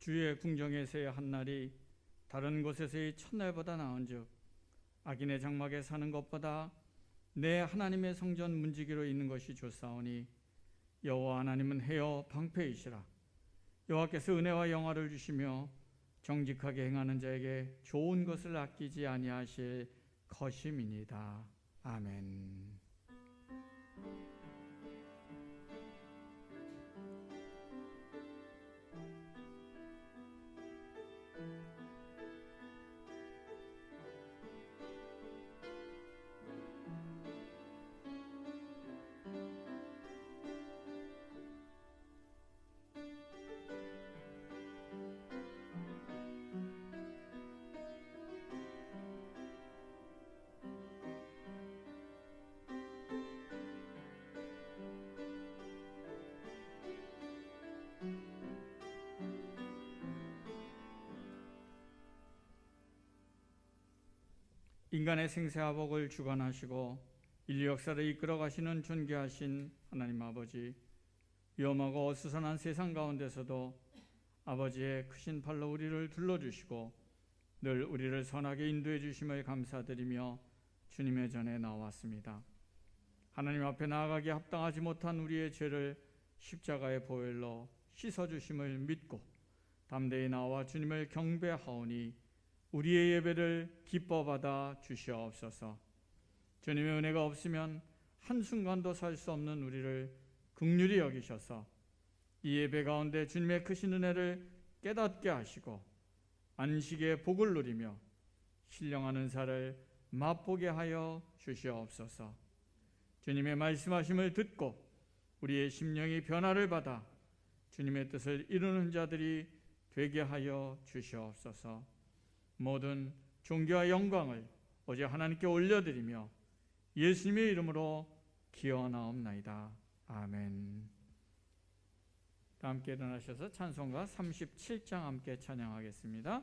주의 궁정에서의 한 날이 다른 곳에서의 첫날보다 나은즉 악인의 장막에 사는 것보다 내 하나님의 성전 문지기로 있는 것이 좋사오니 여호와 하나님은 헤어 방패이시라. 여호와께서 은혜와 영화를 주시며 정직하게 행하는 자에게 좋은 것을 아끼지 아니하실 것임이니이다. 아멘. 인간의 생사와 복을 주관하시고 인류 역사를 이끌어 가시는 존귀하신 하나님 아버지, 위험하고 어수선한 세상 가운데서도 아버지의 크신 팔로 우리를 둘러주시고 늘 우리를 선하게 인도해 주심을 감사드리며 주님의 전에 나왔습니다. 하나님 앞에 나아가기 합당하지 못한 우리의 죄를 십자가의 보혈로 씻어주심을 믿고 담대히 나와 주님을 경배하오니 우리의 예배를 기뻐 받아 주시옵소서. 주님의 은혜가 없으면 한순간도 살 수 없는 우리를 긍휼히 여기셔서 이 예배 가운데 주님의 크신 은혜를 깨닫게 하시고 안식의 복을 누리며 신령한 은사를 맛보게 하여 주시옵소서. 주님의 말씀하심을 듣고 우리의 심령이 변화를 받아 주님의 뜻을 이루는 자들이 되게 하여 주시옵소서. 모든 존귀와 영광을 오직 하나님께 올려드리며 예수님의 이름으로 기원하옵나이다. 아멘. 다 함께 일어나셔서 찬송가 37장 함께 찬양하겠습니다.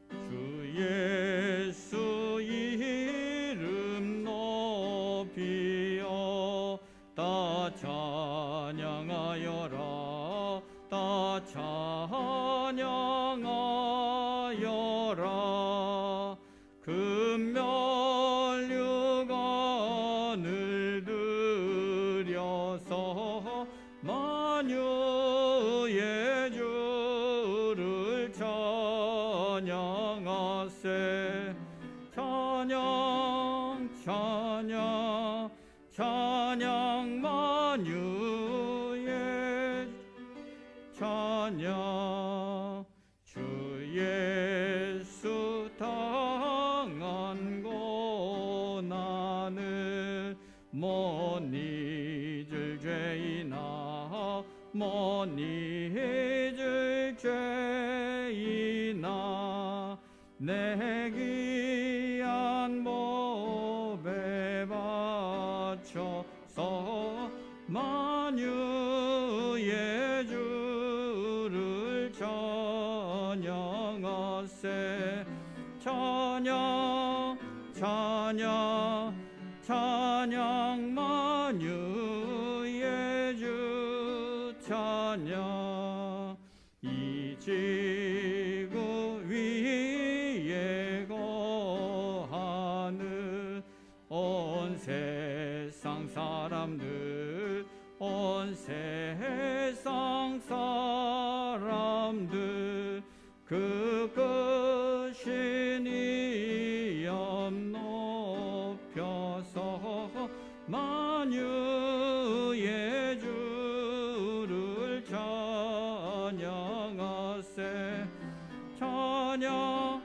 주 예수 이름 높이어 다 찬양하여라. 다 찬양하여라. 금면류관을 들여서 만유의 주를 찬양하세. 찬양 찬양 찬양 만유의 찬양. 주 예수 당한 고난을 못 잊을 죄이나 못 잊을 죄이나 내 귀한 몸에 바쳐서 만유의 주를 찬양하세. 찬양 찬양 찬양 만유의 주 찬양. 이 지구 위에 거하는 온 세상 사람들 온 세상 사람들 그 크신 이름 높여서 만유의 주를 찬양하세. 찬양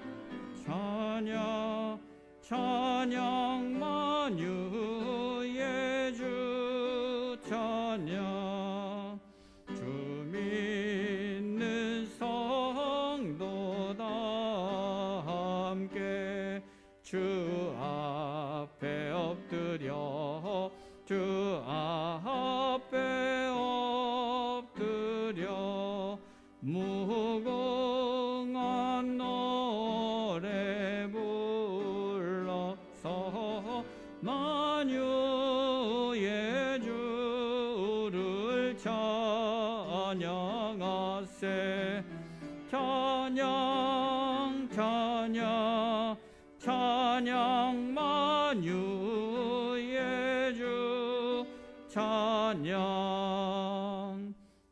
찬양 찬양 만유의 주 찬양. 주 믿는 성도 다 함께 주 앞에 엎드려 주 앞에 엎드려 무궁한 노래 불러서 찬양 찬양 만유의 주 찬양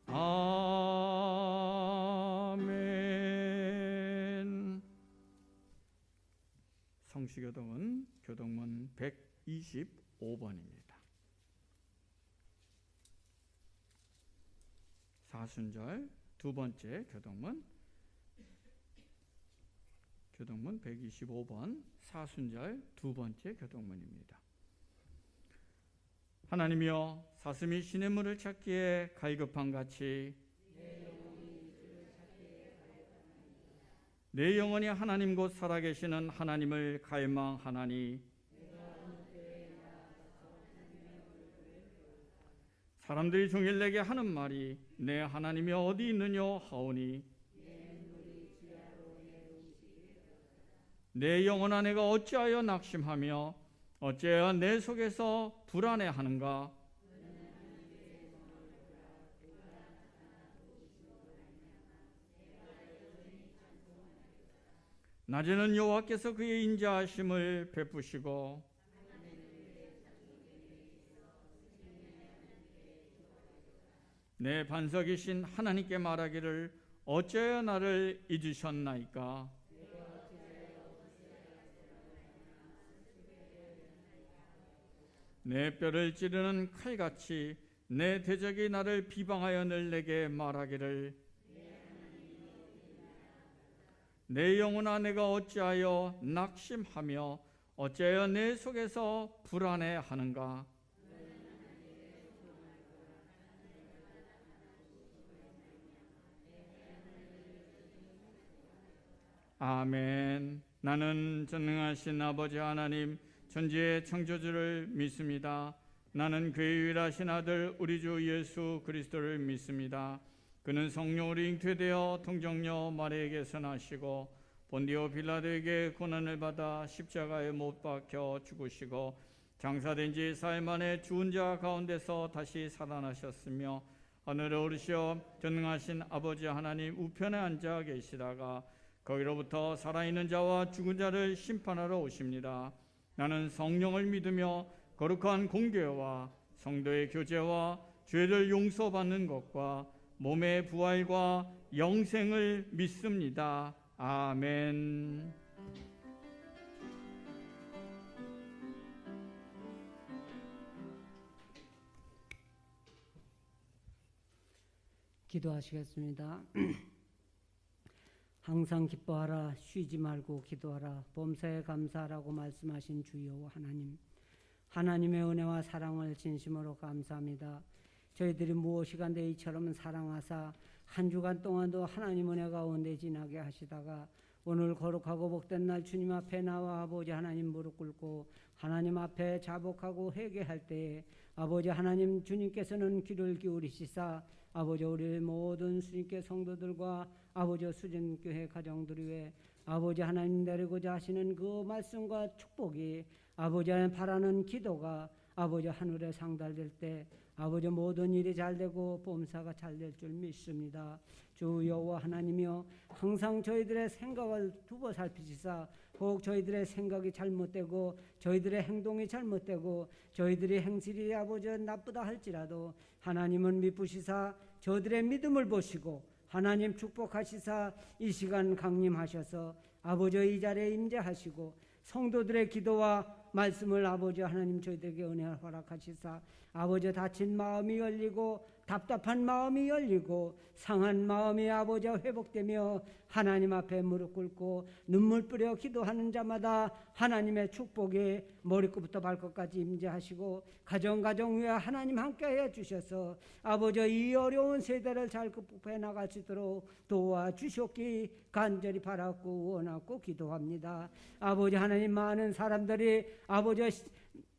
아멘. 성시교동은 교동문 125번입니다. 사순절 두 번째 교동문 125번 사순절 두 번째 교동문입니다. 하나님이여 사슴이 시냇물을 찾기에 갈급한 같이 내 영혼이 하나님 곧 살아계시는 하나님을 갈망하나니 사람들이 종일 내게 하는 말이 내 하나님이 어디 있느냐 하오니 내 영혼아 내가 어찌하여 낙심하며 어찌하여 내 속에서 불안해하는가. 낮에는 여호와께서 그의 인자하심을 베푸시고 내 반석이신 하나님께 말하기를 어찌하여 나를 잊으셨나이까. 내 뼈를 찌르는 칼같이 내 대적이 나를 비방하여 늘 내게 말하기를 내 영혼아 내가 어찌하여 낙심하며 어찌하여 내 속에서 불안해하는가. 아멘. 나는 전능하신 아버지 하나님 천지의 창조주를 믿습니다. 나는 그의 유일하신 아들 우리 주 예수 그리스도를 믿습니다. 그는 성령으로 잉태되어 동정녀 마리아에게서 나시고 본디오 빌라도에게 고난을 받아 십자가에 못 박혀 죽으시고 장사된 지 사흘 만에 죽은 자 가운데서 다시 살아나셨으며 하늘에 오르시어 전능하신 아버지 하나님 우편에 앉아 계시다가 거기로부터 살아있는 자와 죽은 자를 심판하러 오십니다. 나는 성령을 믿으며 거룩한 공교회와 성도의 교제와 죄를 용서받는 것과 몸의 부활과 영생을 믿습니다. 아멘. 기도하시겠습니다. 항상 기뻐하라 쉬지 말고 기도하라 범사에 감사하라고 말씀하신 주여 하나님, 하나님의 은혜와 사랑을 진심으로 감사합니다. 저희들이 무엇이간데 이처럼 사랑하사 한 주간 동안도 하나님 은혜 가운데 지나게 하시다가 오늘 거룩하고 복된 날 주님 앞에 나와 아버지 하나님 무릎 꿇고 하나님 앞에 자복하고 회개할 때에 아버지 하나님 주님께서는 귀를 기울이시사 아버지 우리 모든 수님께 성도들과 아버지 수진교회 가정들 위해 아버지 하나님 내리고자 하시는 그 말씀과 축복이 아버지 하나님 바라는 기도가 아버지 하늘에 상달될 때 아버지 모든 일이 잘되고 범사가 잘될 줄 믿습니다. 주 여호와 하나님이여 항상 저희들의 생각을 두고 살피시사 혹 저희들의 생각이 잘못되고 저희들의 행동이 잘못되고 저희들의 행실이 아버지 나쁘다 할지라도 하나님은 미쁘시사 저들의 믿음을 보시고 하나님 축복하시사 이 시간 강림하셔서 아버지 이 자리에 임재하시고 성도들의 기도와 말씀을 아버지 하나님 저희들에게 은혜를 허락하시사 아버지 다친 마음이 열리고 답답한 마음이 열리고 상한 마음이 아버지 회복되며 하나님 앞에 무릎 꿇고 눈물 뿌려 기도하는 자마다 하나님의 축복이 머리끝부터 발끝까지 임재하시고 가정 위에 하나님 함께해 주셔서 아버지 이 어려운 세대를 잘 극복해 나갈 수 있도록 도와주셨기 간절히 바랐고 원하고 기도합니다. 아버지 하나님 많은 사람들이 아버지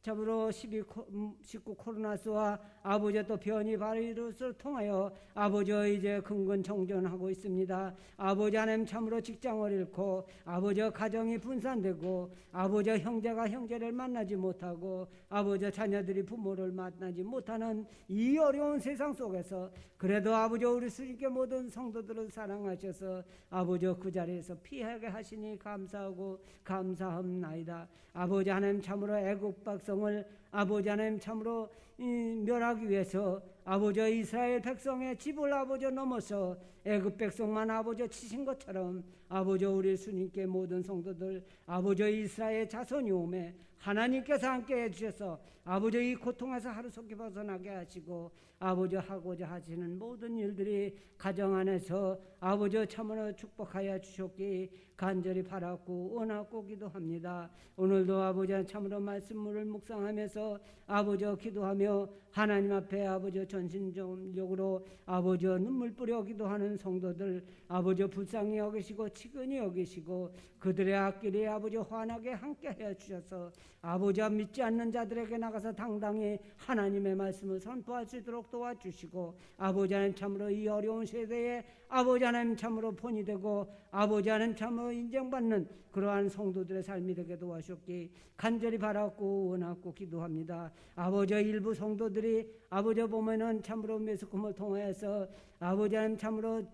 참으로 19 코로나스와 아버지 또 변이 바이러스를 통하여 아버지 이제 근근 정전하고 있습니다. 아버지 하나님 참으로 직장을 잃고 아버지 가정이 분산되고 아버지 형제가 형제를 만나지 못하고 아버지 자녀들이 부모를 만나지 못하는 이 어려운 세상 속에서 그래도 아버지 우리 주님께 모든 성도들을 사랑하셔서 아버지 그 자리에서 피하게 하시니 감사하고 감사합나이다. 아버지 하나님 참으로 애국 백성을 아버지 하나님 참으로 멸하기 위해서 아버지 이스라엘 백성의 집을 아버지 넘어서 애굽 백성만 아버지 치신 것처럼 아버지 우리 주님께 모든 성도들 아버지 이스라엘 자손이 오매 하나님께서 함께 해주셔서 아버지 이 고통에서 하루속히 벗어나게 하시고 아버지 하고자 하시는 모든 일들이 가정 안에서 아버지 참으로 축복하여 주셨기 간절히 바랐고 원하고 기도합니다. 오늘도 아버지 참으로 말씀을 묵상하면서 아버지 기도하며 하나님 앞에 아버지 전신적으로 아버지 눈물 뿌려 기도하는 성도들 아버지 불쌍히 여기시고 치근히 여기시고 그들의 앞길에 아버지 환하게 함께하여 주셔서 아버지와 믿지 않는 자들에게 나가서 당당히 하나님의 말씀을 선포할 수 있도록 도와주시고 아버지 하나님 참으로 이 어려운 세대에 아버지 하나님 참으로 본이 되고 아버지 하나님 참으로 인정받는 그러한 성도들의 삶이 되게 도와주셨기 간절히 바랐고 원하고 기도합니다. 아버지 일부 성도들이 아버지 보면은 참으로 매스컴을 통해서 아버지 하나님 참으로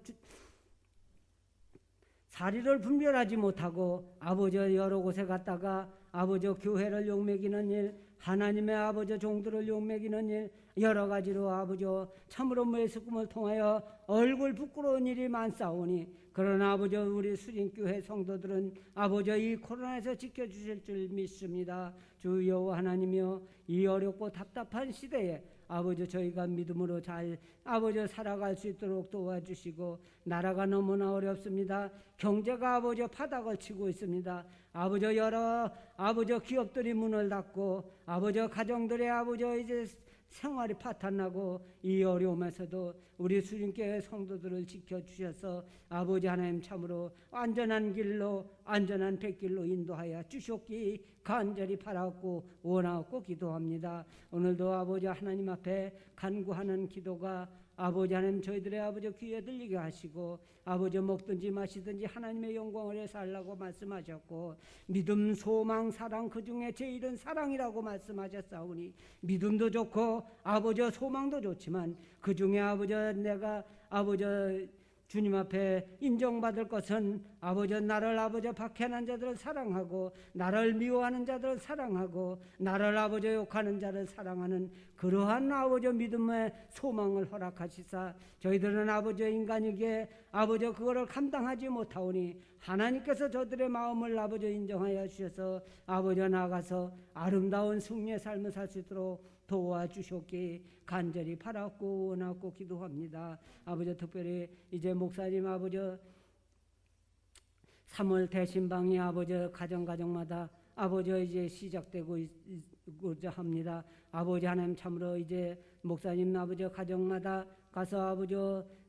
사리를 분별하지 못하고 아버지 여러 곳에 갔다가 아버지 교회를 욕먹이는 일 하나님의 아버지 종들을 욕먹이는 일 여러 가지로 아버지 참으로 매스컴을 통하여 얼굴 부끄러운 일이 많사오니 그러나 아버지 우리 수린교회 성도들은 아버지 이 코로나에서 지켜주실 줄 믿습니다. 주 여호와 하나님이여 이 어렵고 답답한 시대에 아버지 저희가 믿음으로 잘 아버지 살아갈 수 있도록 도와주시고 나라가 너무나 어렵습니다. 경제가 아버지 바닥을 치고 있습니다. 아버지 여러 아버지 기업들이 문을 닫고 아버지 가정들의 아버지 이제 생활이 파탄나고 이 어려움에서도 우리 수님께 성도들을 지켜주셔서 아버지 하나님 참으로 안전한 길로 안전한 백길로 인도하여 주셨기 간절히 바랐고 원하고 기도합니다. 오늘도 아버지 하나님 앞에 간구하는 기도가 아버지 하나님 저희들의 아버지 귀에 들리게 하시고 아버지 먹든지 마시든지 하나님의 영광을 위해 살라고 말씀하셨고 믿음 소망 사랑 그중에 제일은 사랑이라고 말씀하셨사오니 믿음도 좋고 아버지 소망도 좋지만 그중에 아버지 내가 아버지 주님 앞에 인정받을 것은 아버지 나를 아버지 박해하는 자들을 사랑하고 나를 미워하는 자들을 사랑하고 나를 아버지 욕하는 자를 사랑하는 그러한 아버지 믿음의 소망을 허락하시사 저희들은 아버지 인간에게 아버지 그거를 감당하지 못하오니 하나님께서 저들의 마음을 아버지 인정하여 주셔서 아버지 나아가서 아름다운 승리의 삶을 살 수 있도록 도와주셨기 간절히 바랐고 원하고 기도합니다. 아버지 특별히 이제 목사님 아버지 3월 대신방이 아버지 가정마다 아버지 이제 시작되고자 합니다. 아버지 하나님 참으로 이제 목사님 아버지 가정마다 가서 아버지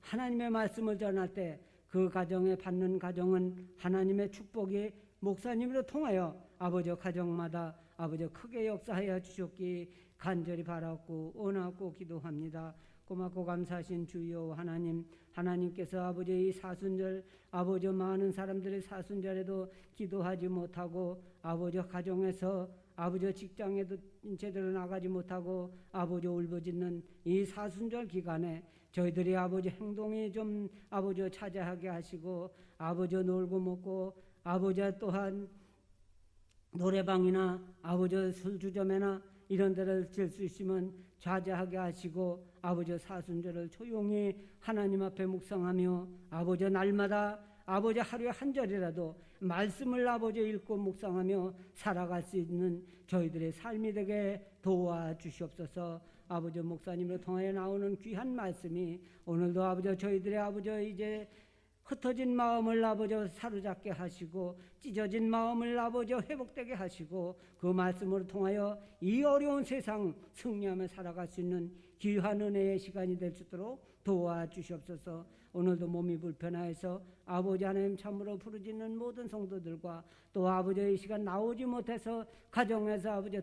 하나님의 말씀을 전할 때 그 가정에 받는 가정은 하나님의 축복이 목사님으로 통하여 아버지 가정마다 아버지 크게 역사하여 주셨기 간절히 바랐고 원하고 기도합니다. 고맙고 감사하신 주여 하나님 하나님께서 아버지 이 사순절 아버지 많은 사람들이 사순절에도 기도하지 못하고 아버지 가정에서 아버지 직장에도 제대로 나가지 못하고 아버지 울부짖는 이 사순절 기간에 저희들이 아버지 행동이 좀 아버지 차지하게 하시고 아버지 놀고 먹고 아버지 또한 노래방이나 아버지 술주점이나 이런 데를 질 수 있으면 자제하게 하시고 아버지 사순절을 조용히 하나님 앞에 묵상하며 아버지 날마다 아버지 하루에 한 절이라도 말씀을 아버지 읽고 묵상하며 살아갈 수 있는 저희들의 삶이 되게 도와주시옵소서. 아버지 목사님을 통하여 나오는 귀한 말씀이 오늘도 아버지 저희들의 아버지 이제 흩어진 마음을 아버지 사로잡게 하시고 찢어진 마음을 아버지 회복되게 하시고 그 말씀을 통하여 이 어려운 세상 승리하며 살아갈 수 있는 귀한 은혜의 시간이 될 수 있도록 도와주시옵소서. 오늘도 몸이 불편하여서 아버지 하나님 참으로 부르짖는 모든 성도들과 또 아버지의 시간 나오지 못해서 가정에서 아버지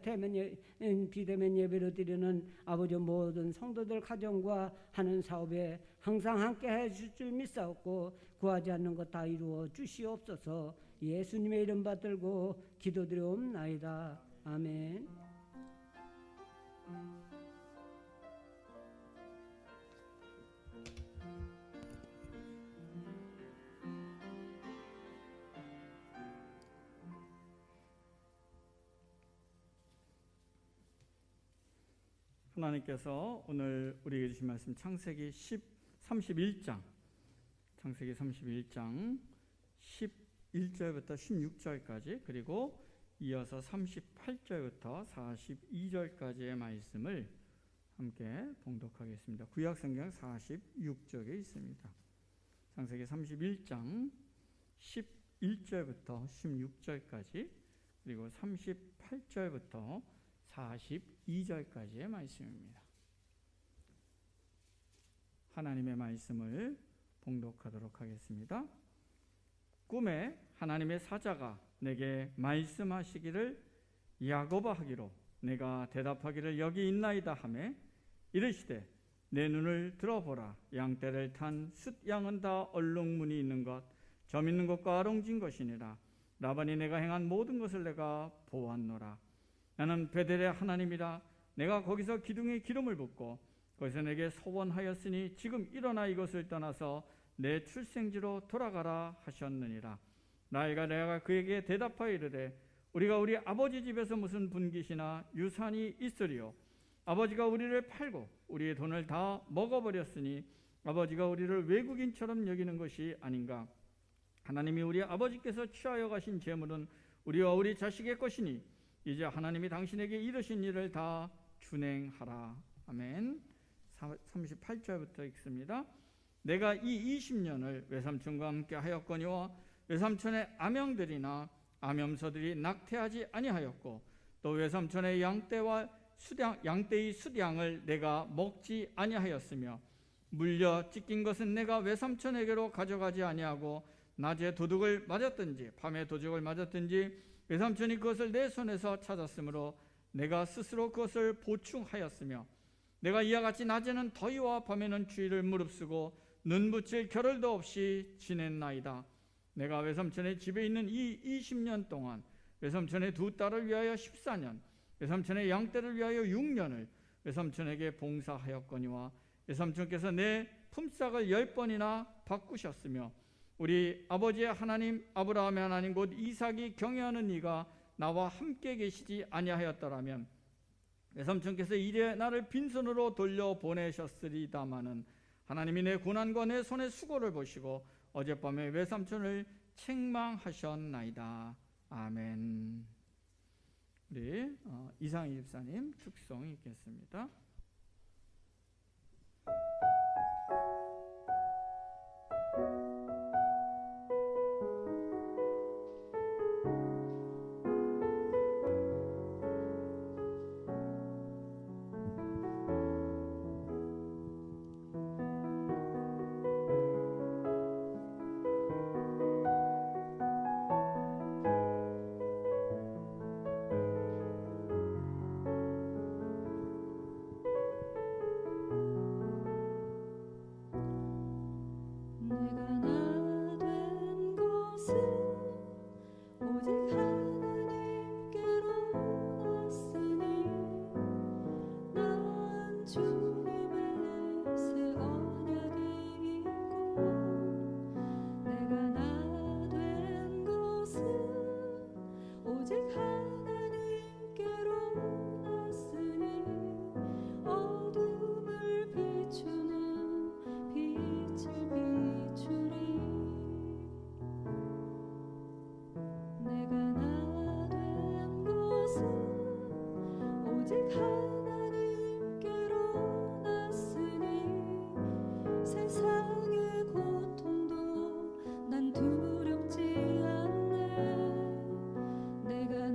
비대면 예배를 드리는 아버지 모든 성도들 가정과 하는 사업에 항상 함께 해주실 줄 믿사옵고 구하지 않는 것 다 이루어 주시옵소서. 예수님의 이름 받들고 기도드리옵나이다. 아멘. 하나님께서 오늘 우리에게 주신 말씀 창세기 31장 11절부터 16절까지 그리고 이어서 38절부터 42절까지의 말씀을 함께 봉독하겠습니다. 구약성경 46쪽에 있습니다. 창세기 31장 11절부터 16절까지 그리고 38절부터 42절까지의 말씀입니다. 하나님의 말씀을 봉독하도록 하겠습니다. 꿈에 하나님의 사자가 내게 말씀하시기를 야곱아 하기로 내가 대답하기를 여기 있나이다 하매 이르시되 내 눈을 들어보라. 양떼를 탄 숫양은 다 얼룩무늬 있는 것 점 있는 것과 아롱진 것이니라. 라반이 내가 행한 모든 것을 내가 보았노라. 나는 베델의 하나님이라. 내가 거기서 기둥에 기름을 붓고 거기서 내게 소원하였으니 지금 일어나 이것을 떠나서 내 출생지로 돌아가라 하셨느니라. 나이가 내가 그에게 대답하여 이르되 우리가 우리 아버지 집에서 무슨 분깃이나 유산이 있으리요. 아버지가 우리를 팔고 우리의 돈을 다 먹어버렸으니 아버지가 우리를 외국인처럼 여기는 것이 아닌가. 하나님이 우리 아버지께서 취하여 가신 재물은 우리와 우리 자식의 것이니 이제 하나님이 당신에게 이르신 일을 다 준행하라. 아멘. 38절부터 읽습니다. 내가 이 20년을 외삼촌과 함께 하였거니와 외삼촌의 암양들이나 암염소들이 낙태하지 아니하였고 또 외삼촌의 양떼의 숫양을 내가 먹지 아니하였으며 물려 찢긴 것은 내가 외삼촌에게로 가져가지 아니하고 낮에 도둑을 맞았든지 밤에 도둑을 맞았든지 외삼촌이 그것을 내 손에서 찾았으므로 내가 스스로 그것을 보충하였으며 내가 이와 같이 낮에는 더위와 밤에는 추위를 무릅쓰고 눈 붙일 겨를도 없이 지냈나이다. 내가 외삼촌의 집에 있는 이 20년 동안 외삼촌의 두 딸을 위하여 14년 외삼촌의 양떼를 위하여 6년을 외삼촌에게 봉사하였거니와 외삼촌께서 내 품삯을 10번이나 바꾸셨으며 우리 아버지의 하나님 아브라함의 하나님 곧 이삭이 경외하는 이가 나와 함께 계시지 아니하였더라면 외삼촌께서 이래 나를 빈손으로 돌려보내셨으리다마는 하나님이 내 고난과 내 손의 수고를 보시고 어젯밤에 외삼촌을 책망하셨나이다. 아멘. 우리 이상희 집사님 축송 읽겠습니다. 세상의 고통도 난 두렵지 않네. 내가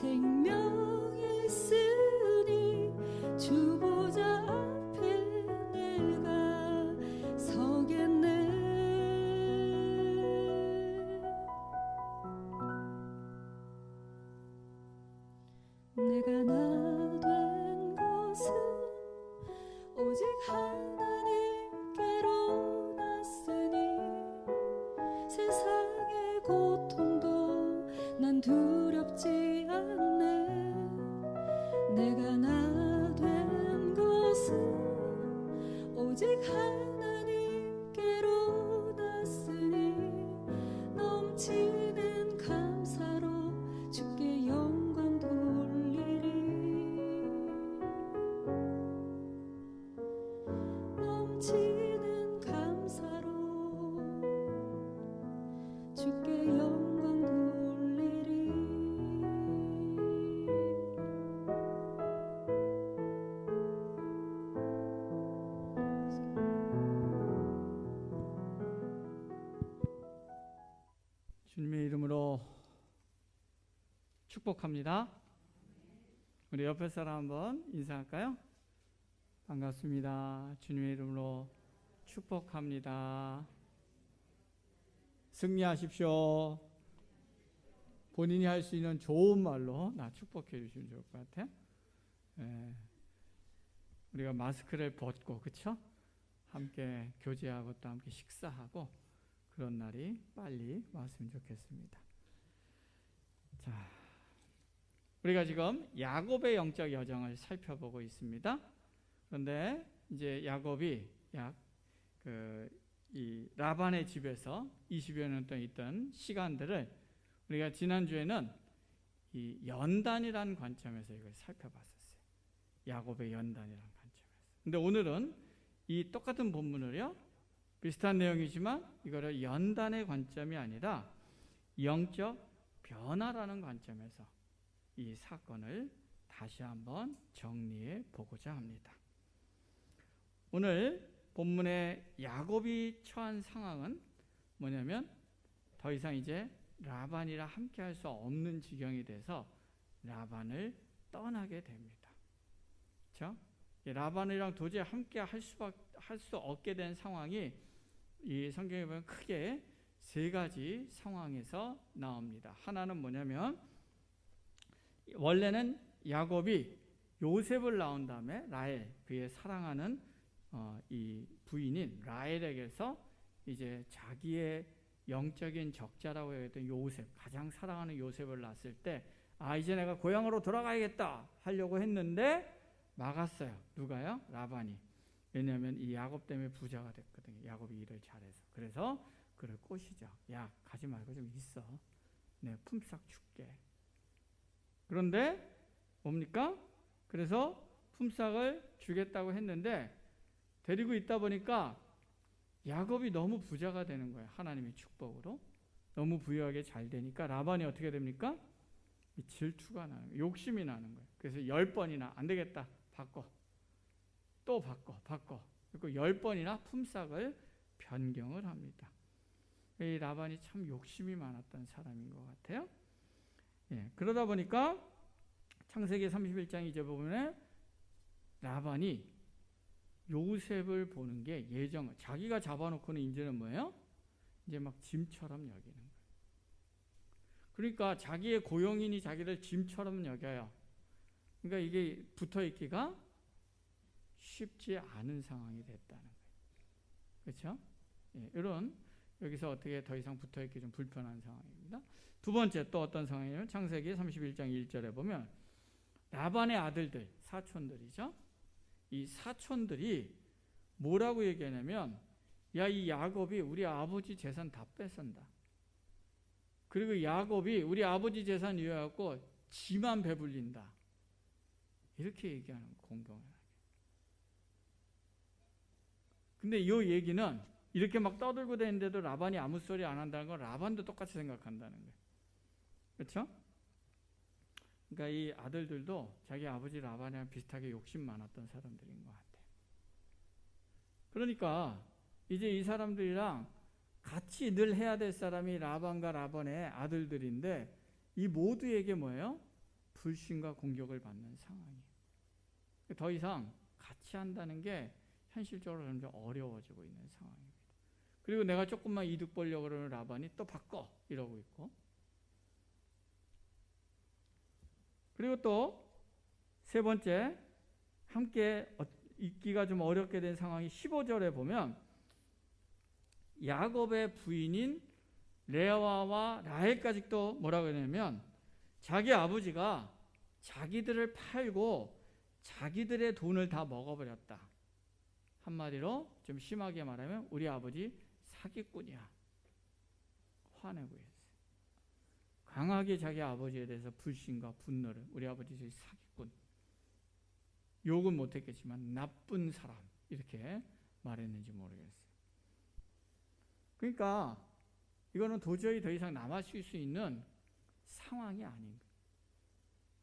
생명이 있으니 주 보좌 앞에 내가 서겠네. 내가 나 된 것은 오직 하나님께로 났으니 세상의 고통도 난 두렵지 않네. 내가 나 된 것은 오직 하나님께로 났으니 넘치는 감사로 주께 영광 돌리리. 넘치는 감사로 주께 영광 돌리리. 주님의 이름으로 축복합니다. 우리 옆에 사람 한번 인사할까요? 반갑습니다. 주님의 이름으로 축복합니다. 승리하십시오. 본인이 할 수 있는 좋은 말로 나 축복해 주시면 좋을 것 같아요. 우리가 마스크를 벗고 그쵸? 함께 교제하고 또 함께 식사하고 그런 날이 빨리 왔으면 좋겠습니다. 자, 우리가 지금 야곱의 영적 여정을 살펴보고 있습니다. 그런데 이제 야곱이 이 라반의 집에서 20여 년 동안 있던 시간들을 우리가 지난주에는 이 연단이라는 관점에서 이걸 살펴봤었어요. 야곱의 연단이라는 관점에서. 근데 오늘은 이 똑같은 본문을요, 비슷한 내용이지만 이거를 연단의 관점이 아니라 영적 변화라는 관점에서 이 사건을 다시 한번 정리해 보고자 합니다. 오늘 본문의 야곱이 처한 상황은 뭐냐면 더 이상 이제 라반이랑 함께 할 수 없는 지경이 돼서 라반을 떠나게 됩니다. 그렇죠? 라반이랑 도저히 함께 할 수 없게 된 상황이 이 성경에 보면 크게 세 가지 상황에서 나옵니다. 하나는 뭐냐면 원래는 야곱이 요셉을 낳은 다음에 라헬, 그의 사랑하는 이 부인인 라헬에게서 이제 자기의 영적인 적자라고 했던 요셉, 가장 사랑하는 요셉을 낳았을 때 이제 내가 고향으로 돌아가야겠다 하려고 했는데 막았어요. 누가요? 라반이. 왜냐하면 이 야곱 때문에 부자가 됐거든요. 야곱이 일을 잘해서. 그래서 그를 꼬시죠. 야, 가지 말고 좀 있어. 내가 품삯 줄게. 그런데 뭡니까? 그래서 품삯을 주겠다고 했는데 데리고 있다 보니까 야곱이 너무 부자가 되는 거예요. 하나님의 축복으로. 너무 부유하게 잘 되니까 라반이 어떻게 됩니까? 질투가 나는 거예요. 욕심이 나는 거예요. 그래서 10번이나 안 되겠다. 바꿔. 또 바꿔. 그리고 10번이나 품삯을 변경을 합니다. 이 라반이 참 욕심이 많았던 사람인 것 같아요. 그러다 보니까 창세기 31장 이제 보면 라반이 요셉을 보는 게 자기가 잡아놓고는 이제는 뭐예요? 이제 막 짐처럼 여기는 거예요. 그러니까 자기의 고용인이 자기를 짐처럼 여겨요. 그러니까 이게 붙어있기가 쉽지 않은 상황이 됐다는 거예요. 그렇죠? 이런 여기서 어떻게 더 이상 붙어있기 좀 불편한 상황입니다. 두 번째 또 어떤 상황이냐면 창세기 31장 1절에 보면 라반의 아들들, 사촌들이죠. 이 사촌들이 뭐라고 얘기하냐면 야, 이 야곱이 우리 아버지 재산 다 뺏은다. 그리고 야곱이 우리 아버지 재산 이어갖고 지만 배불린다. 이렇게 얘기하는 공경을 하게. 근데 이 얘기는 이렇게 막 떠들고 다니는데도 라반이 아무 소리 안 한다는 건 라반도 똑같이 생각한다는 거예요. 그렇죠? 그러니까 이 아들들도 자기 아버지 라반이랑 비슷하게 욕심 많았던 사람들인 것 같아요. 그러니까 이제 이 사람들이랑 같이 늘 해야 될 사람이 라반과 라반의 아들들인데 이 모두에게 뭐예요? 불신과 공격을 받는 상황이에요. 더 이상 같이 한다는 게 현실적으로 점점 어려워지고 있는 상황입니다. 그리고 내가 조금만 이득 보려고 그러는 라반이 또 바꿔 이러고 있고, 그리고 또 세 번째 함께 있기가 좀 어렵게 된 상황이 15절에 보면 야곱의 부인인 레아와 라헬까지 또 뭐라고 하냐면 자기 아버지가 자기들을 팔고 자기들의 돈을 다 먹어버렸다. 한마디로 좀 심하게 말하면 우리 아버지 사기꾼이야. 화내고 있어요. 강하게 자기 아버지에 대해서 불신과 분노를, 우리 아버지 사기꾼, 욕은 못했겠지만 나쁜 사람, 이렇게 말했는지 모르겠어요. 그러니까 이거는 도저히 더 이상 남아있을 수 있는 상황이 아닌 거예요.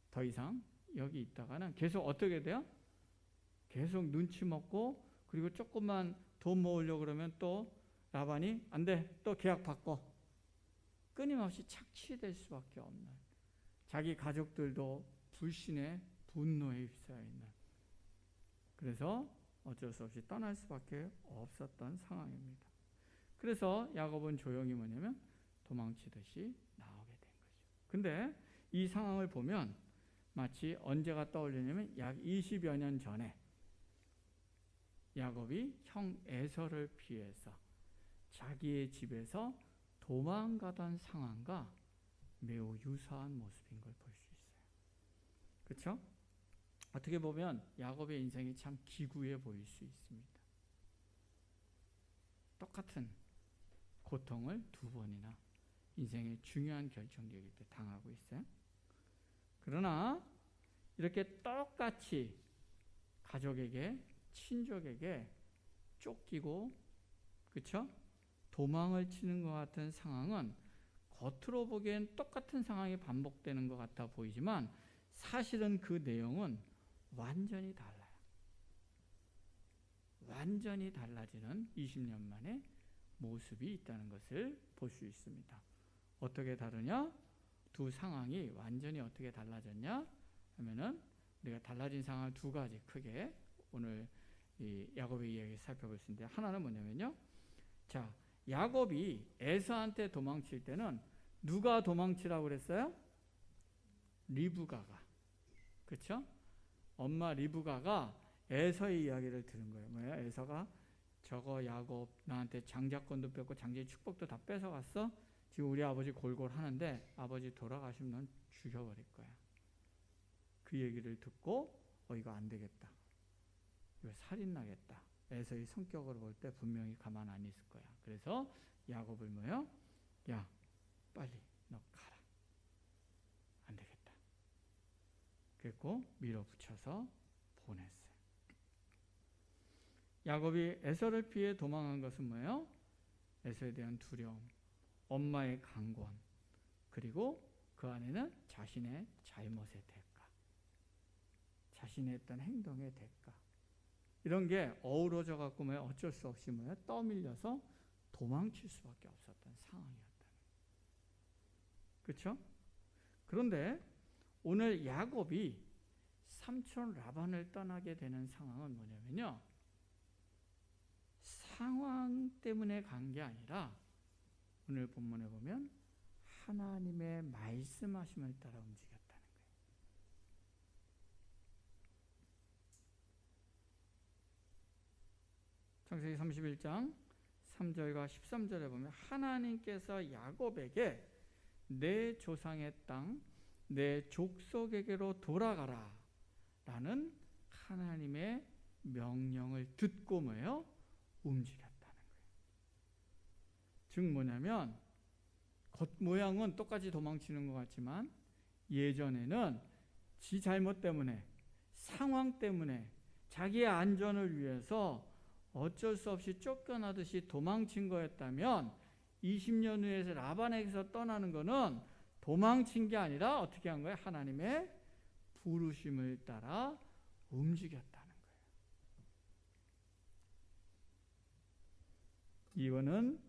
더 이상 여기 있다가는 계속 어떻게 돼요? 계속 눈치 먹고, 그리고 조금만 돈 모으려고 그러면 또 라반이 안 돼, 또 계약 바꿔. 끊임없이 착취될 수밖에 없는, 자기 가족들도 불신의 분노에 휩싸여 있는, 그래서 어쩔 수 없이 떠날 수밖에 없었던 상황입니다. 그래서 야곱은 조용히 뭐냐면 도망치듯이 나오게 된 거죠. 근데 이 상황을 보면 마치 언제가 떠올리냐면 약 20여 년 전에 야곱이 형 에서를 피해서 자기의 집에서 도망가던 상황과 매우 유사한 모습인 걸 볼 수 있어요. 그렇죠? 어떻게 보면 야곱의 인생이 참 기구해 보일 수 있습니다. 똑같은 고통을 두 번이나 인생의 중요한 결정적일 때 당하고 있어요. 그러나 이렇게 똑같이 가족에게, 친족에게 쫓기고, 그렇죠? 도망을 치는 것 같은 상황은 겉으로 보기엔 똑같은 상황이 반복되는 것 같아 보이지만 사실은 그 내용은 완전히 달라요. 완전히 달라지는 20년 만에 모습이 있다는 것을 볼 수 있습니다. 어떻게 다르냐? 두 상황이 완전히 어떻게 달라졌냐 하면은 우리가 달라진 상황을 두 가지 크게 오늘 이 야곱의 이야기를 살펴볼 수 있는데, 하나는 뭐냐면요. 자, 야곱이 에서한테 도망칠 때는 누가 도망치라고 그랬어요? 리브가가. 그렇죠? 엄마 리브가가 에서의 이야기를 들은 거예요. 뭐예요? 에서가 저거 야곱 나한테 장자권도 뺏고 장자의 축복도 다 뺏어갔어? 지금 우리 아버지 골골 하는데 아버지 돌아가시면 넌 죽여버릴 거야. 그 얘기를 듣고 이거 안 되겠다. 이거 살인 나겠다. 에서의 성격으로 볼 때 분명히 가만 안 있을 거야. 그래서 야곱을 뭐요? 야, 빨리 너 가라. 안 되겠다. 그랬고 밀어붙여서 보냈어요. 야곱이 에서를 피해 도망한 것은 뭐예요? 에서에 대한 두려움, 엄마의 강권, 그리고 그 안에는 자신의 잘못의 대가, 자신의 했던 행동의 대가, 이런 게 어우러져 갖고 뭐예요? 어쩔 수 없이 뭐예요? 떠밀려서 도망칠 수밖에 없었던 상황이었다는 거예요. 그렇죠? 그런데 오늘 야곱이 삼촌 라반을 떠나게 되는 상황은 뭐냐면요, 상황 때문에 간 게 아니라 오늘 본문에 보면 하나님의 말씀하심을 따라 움직였다는 거예요. 창세기 31장 3절과 13절에 보면 하나님께서 야곱에게 내 조상의 땅, 내 족속에게로 돌아가라 라는 하나님의 명령을 듣고 뭐예요? 움직였다는 거예요. 즉 뭐냐면 겉모양은 똑같이 도망치는 것 같지만 예전에는 지 잘못 때문에, 상황 때문에 자기의 안전을 위해서 어쩔 수 없이 쫓겨나듯이 도망친 거였다면 20년 후에 라반에게서 떠나는 거는 도망친 게 아니라 어떻게 한 거예요? 하나님의 부르심을 따라 움직였다는 거예요. 이거는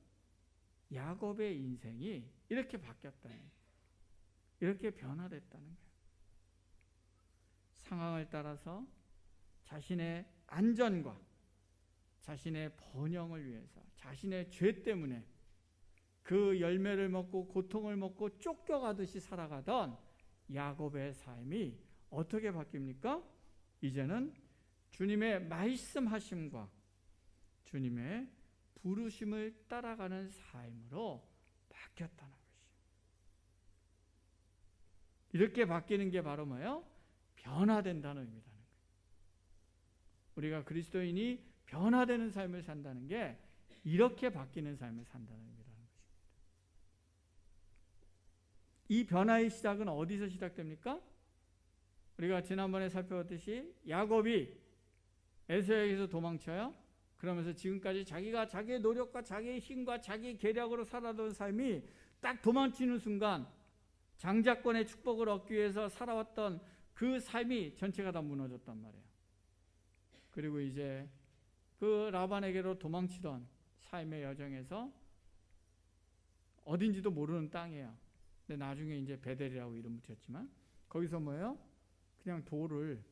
야곱의 인생이 이렇게 바뀌었다는 거예요. 이렇게 변화됐다는 거예요. 상황을 따라서 자신의 안전과 자신의 번영을 위해서 자신의 죄 때문에 그 열매를 먹고 고통을 먹고 쫓겨가듯이 살아가던 야곱의 삶이 어떻게 바뀝니까? 이제는 주님의 말씀하심과 주님의 부르심을 따라가는 삶으로 바뀌었다는 것이죠. 이렇게 바뀌는 게 바로 뭐예요? 변화된다는 의미라는 거예요. 우리가 그리스도인이 변화되는 삶을 산다는 게 이렇게 바뀌는 삶을 산다는 의미라는 것입니다. 이 변화의 시작은 어디서 시작됩니까? 우리가 지난번에 살펴봤듯이 야곱이 에서에게서 도망쳐요. 그러면서 지금까지 자기가 자기의 노력과 자기의 힘과 자기의 계략으로 살아던 삶이 딱 도망치는 순간 장자권의 축복을 얻기 위해서 살아왔던 그 삶이 전체가 다 무너졌단 말이에요. 그리고 이제 그 라반에게로 도망치던 삶의 여정에서 어딘지도 모르는 땅이에요. 근데 나중에 이제 베델이라고 이름 붙였지만 거기서 뭐예요? 그냥 돌을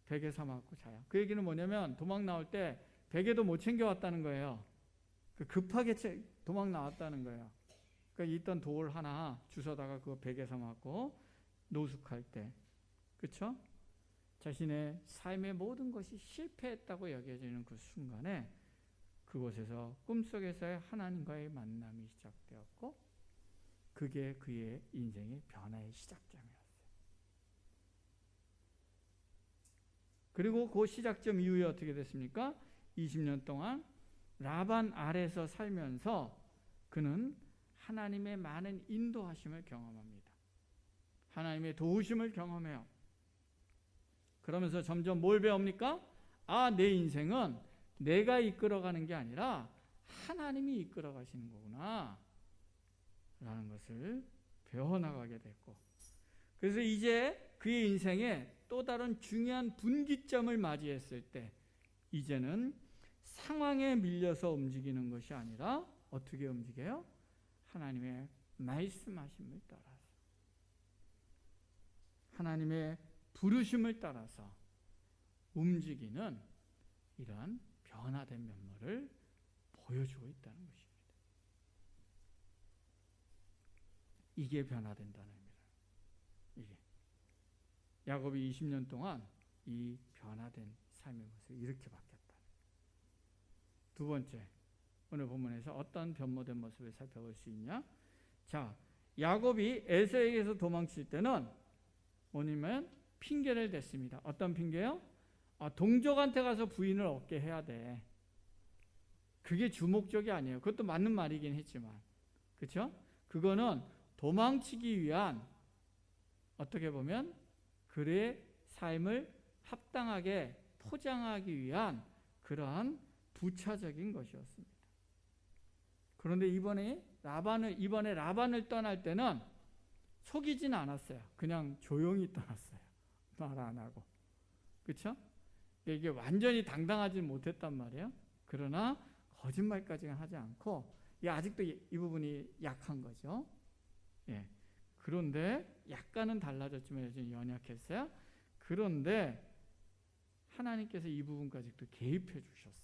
베개 삼아갖고 자요. 그 얘기는 뭐냐면 도망 나올 때 베개도 못 챙겨왔다는 거예요. 급하게 도망 나왔다는 거예요. 그러니까 있던 돌 하나 주워다가 그거 베개 삼았고 노숙할 때, 그렇죠? 자신의 삶의 모든 것이 실패했다고 여겨지는 그 순간에 그곳에서 꿈속에서의 하나님과의 만남이 시작되었고 그게 그의 인생의 변화의 시작점이었어요. 그리고 그 시작점 이후에 어떻게 됐습니까? 20년 동안 라반 아래에서 살면서 그는 하나님의 많은 인도하심을 경험합니다. 하나님의 도우심을 경험해요. 그러면서 점점 뭘 배웁니까? 내 인생은 내가 이끌어가는 게 아니라 하나님이 이끌어가시는 거구나 라는 것을 배워나가게 됐고, 그래서 이제 그의 인생에 또 다른 중요한 분기점을 맞이했을 때 이제는 상황에 밀려서 움직이는 것이 아니라 어떻게 움직여요? 하나님의 말씀하심을 따라서, 하나님의 부르심을 따라서 움직이는 이러한 변화된 면모를 보여주고 있다는 것입니다. 이게 변화된다는 겁니다. 이게 야곱이 20년 동안 이 변화된 삶의 모습이 이렇게 바뀌었다. 두 번째, 오늘 본문에서 어떤 변모된 모습을 살펴볼 수 있냐? 자, 야곱이 에서에게서 도망칠 때는 뭐냐면 핑계를 댔습니다. 어떤 핑계요? 동족한테 가서 부인을 얻게 해야 돼. 그게 주목적이 아니에요. 그것도 맞는 말이긴 했지만, 그렇죠? 그거는 도망치기 위한, 어떻게 보면 그의 삶을 합당하게 포장하기 위한 그러한 부차적인 것이었습니다. 그런데 이번에 라반을 떠날 때는 속이진 않았어요. 그냥 조용히 떠났어요. 말 안 하고. 그렇죠? 이게 완전히 당당하지는 못했단 말이에요. 그러나 거짓말까지는 하지 않고, 아직도 이 부분이 약한 거죠. 예. 그런데 약간은 달라졌지만 여전히 연약했어요. 그런데 하나님께서 이 부분까지 또 개입해 주셨어요.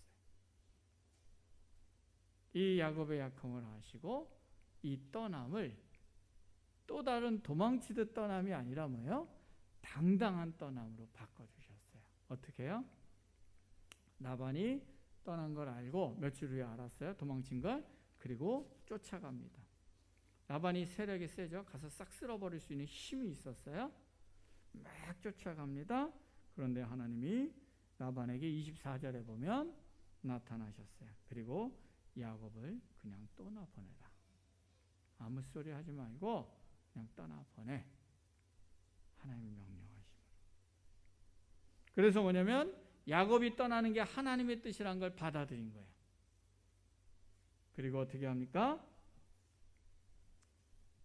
이 야곱의 약함을 아시고 이 떠남을 또 다른 도망치듯 떠남이 아니라 뭐예요? 당당한 떠남으로 바꿔주셨어요. 어떻게 해요? 라반이 떠난 걸 알고 며칠 후에 알았어요. 도망친 걸. 그리고 쫓아갑니다. 라반이 세력이 세죠. 가서 싹 쓸어버릴 수 있는 힘이 있었어요. 막 쫓아갑니다. 그런데 하나님이 라반에게 24절에 보면 나타나셨어요. 그리고 야곱을 그냥 떠나보내라. 아무 소리 하지 말고 그냥 떠나보내. 하나님이 명령하시면. 그래서 뭐냐면 야곱이 떠나는 게 하나님의 뜻이란 걸 받아들인 거예요. 그리고 어떻게 합니까?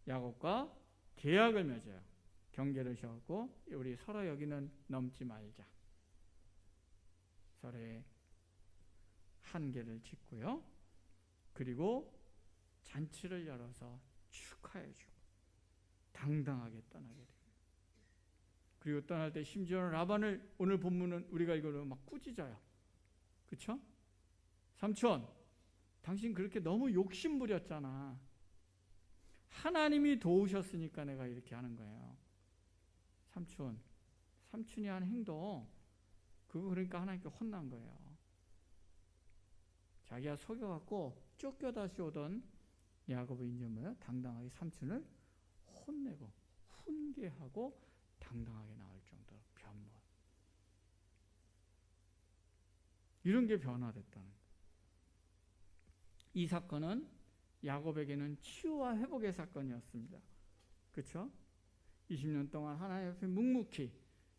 야곱과 계약을 맺어요. 경계를 세웠고 우리 서로 여기는 넘지 말자. 서로의 한계를 짓고요. 그리고 잔치를 열어서 축하해 주고 당당하게 떠나게 됩니다. 그리고 떠날 때 심지어는 라반을 오늘 본문은 우리가 이거를 막 꾸짖어요. 그렇죠? 삼촌, 당신 그렇게 너무 욕심 부렸잖아. 하나님이 도우셨으니까 내가 이렇게 하는 거예요. 삼촌이 한 행동, 그거 그러니까 하나님께 혼난 거예요. 자기가 속여갖고 쫓겨 다시 오던 야곱이 이제 뭐야? 당당하게 삼촌을 혼내고 훈계하고 당당하게 나올 정도로 변모. 이런 게 변화됐다는 거예요. 이 사건은 야곱에게는 치유와 회복의 사건이었습니다. 그렇죠? 20년 동안 하나님 앞에 묵묵히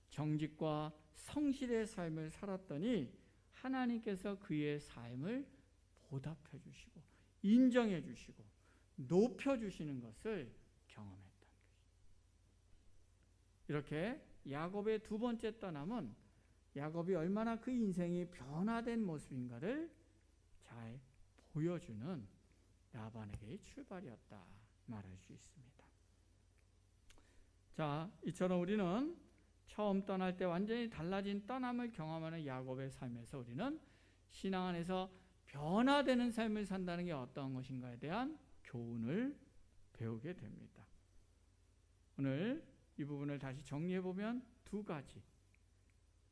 정직과 성실의 삶을 살았더니 하나님께서 그의 삶을 보답해 주시고 인정해 주시고 높여 주시는 것을 경험했다는 것입니다. 이렇게 야곱의 두 번째 떠남은 야곱이 얼마나 그 인생이 변화된 모습인가를 잘 보여주는 라반에게의 출발이었다 말할 수 있습니다. 자, 이처럼 우리는 처음 떠날 때 완전히 달라진 떠남을 경험하는 야곱의 삶에서 우리는 신앙 안에서 변화되는 삶을 산다는 게 어떤 것인가에 대한 교훈을 배우게 됩니다. 오늘 이 부분을 다시 정리해보면 두 가지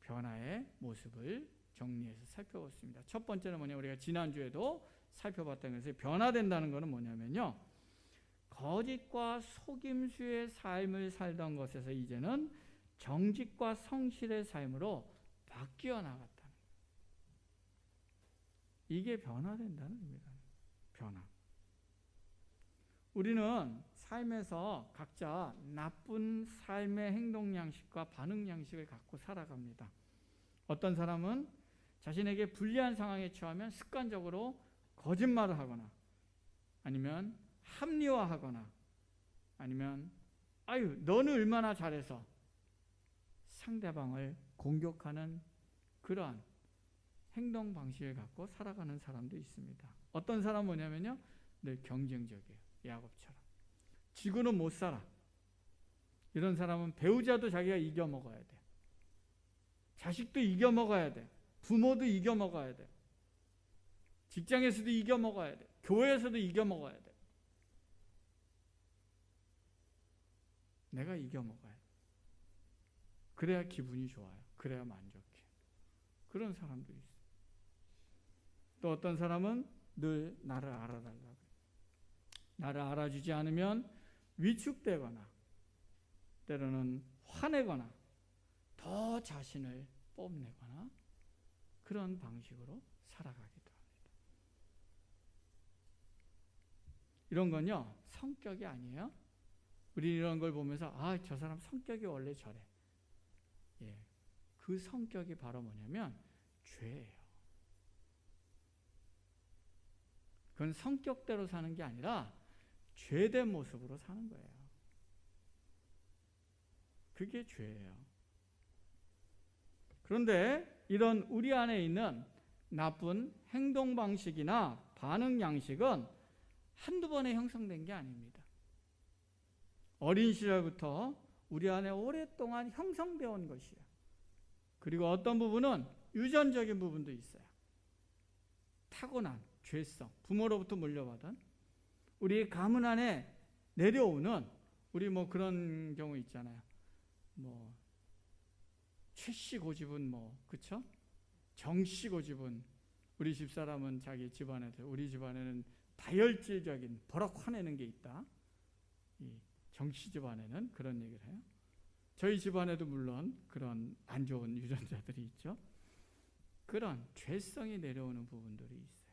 변화의 모습을 정리해서 살펴봤습니다. 첫 번째는 뭐냐, 우리가 지난주에도 살펴봤던 것이 변화된다는 것은 뭐냐면요, 거짓과 속임수의 삶을 살던 것에서 이제는 정직과 성실의 삶으로 바뀌어 나갔다는 거예요. 이게 변화된다는 겁니다. 변화. 우리는 삶에서 각자 나쁜 삶의 행동 양식과 반응 양식을 갖고 살아갑니다. 어떤 사람은 자신에게 불리한 상황에 처하면 습관적으로 거짓말을 하거나 아니면 합리화하거나 아니면 아유 너는 얼마나 잘해서 상대방을 공격하는 그러한 행동 방식을 갖고 살아가는 사람도 있습니다. 어떤 사람은 뭐냐면요, 늘 경쟁적이에요. 야곱처럼 지고는 못 살아. 이런 사람은 배우자도 자기가 이겨먹어야 돼. 자식도 이겨먹어야 돼. 부모도 이겨먹어야 돼. 직장에서도 이겨먹어야 돼. 교회에서도 이겨먹어야 돼. 내가 이겨먹어야 돼. 그래야 기분이 좋아요. 그래야 만족해. 그런 사람도 있어요. 또 어떤 사람은 늘 나를 알아달라고 해요. 나를 알아주지 않으면 위축되거나 때로는 화내거나 더 자신을 뽐내거나 그런 방식으로 살아가기도 합니다. 이런 건요, 성격이 아니에요. 우리 이런 걸 보면서 아, 저 사람 성격이 원래 저래. 예, 그 성격이 바로 뭐냐면 죄예요. 그건 성격대로 사는 게 아니라 죄된 모습으로 사는 거예요. 그게 죄예요. 그런데 이런 우리 안에 있는 나쁜 행동 방식이나 반응 양식은 한두 번에 형성된 게 아닙니다. 어린 시절부터 우리 안에 오랫동안 형성되어 온 것이에요. 그리고 어떤 부분은 유전적인 부분도 있어요. 타고난 죄성, 부모로부터 물려받은 우리 가문 안에 내려오는 우리 뭐 그런 경우 있잖아요. 뭐 최씨 고집은 뭐 그쵸? 정씨 고집은 우리 집사람은 자기 집안에서 우리 집안에는 다혈질적인 버럭 화내는 게 있다. 이 정씨 집안에는 그런 얘기를 해요. 저희 집안에도 물론 그런 안 좋은 유전자들이 있죠. 그런 죄성이 내려오는 부분들이 있어요.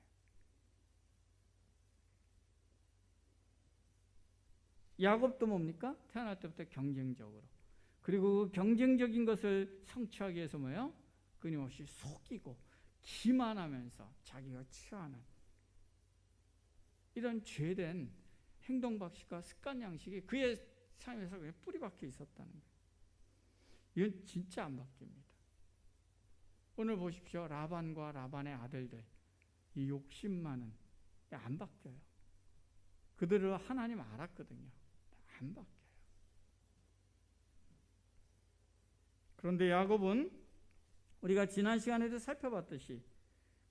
야곱도 뭡니까? 태어날 때부터 경쟁적으로. 그리고 그 경쟁적인 것을 성취하기 위해서 뭐예요? 끊임없이 속이고 기만하면서 자기가 취하는 이런 죄된 행동 방식과 습관 양식이 그의 삶에서 그냥 뿌리박혀 있었다는 거예요. 이건 진짜 안 바뀝니다. 오늘 보십시오. 라반과 라반의 아들들, 이 욕심 많은, 안 바뀌어요. 그들을 하나님 알았거든요. 안 바뀌어요. 그런데 야곱은 우리가 지난 시간에도 살펴봤듯이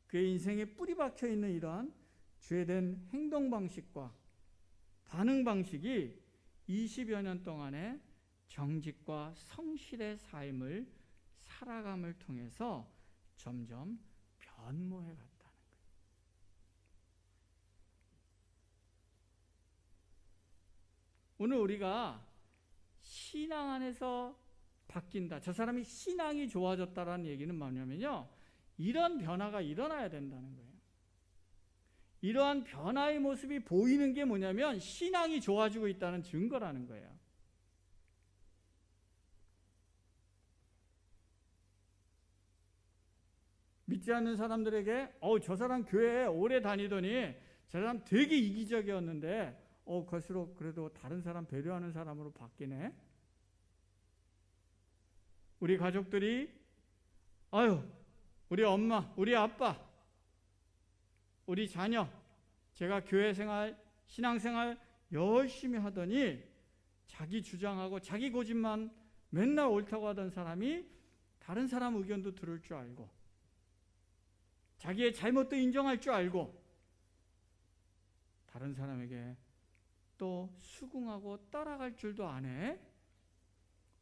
그의 인생에 뿌리 박혀 있는 이러한 죄된 행동 방식과 반응 방식이 20여 년 동안의 정직과 성실의 삶을 살아감을 통해서 점점 변모해 갔다는 거예요. 오늘 우리가 신앙 안에서 바뀐다. 저 사람이 신앙이 좋아졌다라는 얘기는 뭐냐면요. 이런 변화가 일어나야 된다는 거예요. 이러한 변화의 모습이 보이는 게 뭐냐면 신앙이 좋아지고 있다는 증거라는 거예요. 믿지 않는 사람들에게 저 사람 교회에 오래 다니더니 저 사람 되게 이기적이었는데 갈수록 그래도 다른 사람 배려하는 사람으로 바뀌네. 우리 가족들이 우리 엄마, 우리 아빠, 우리 자녀, 제가 교회 생활, 신앙 생활 열심히 하더니 자기 주장하고 자기 고집만 맨날 옳다고 하던 사람이 다른 사람 의견도 들을 줄 알고 자기의 잘못도 인정할 줄 알고 다른 사람에게 또 수긍하고 따라갈 줄도 아네.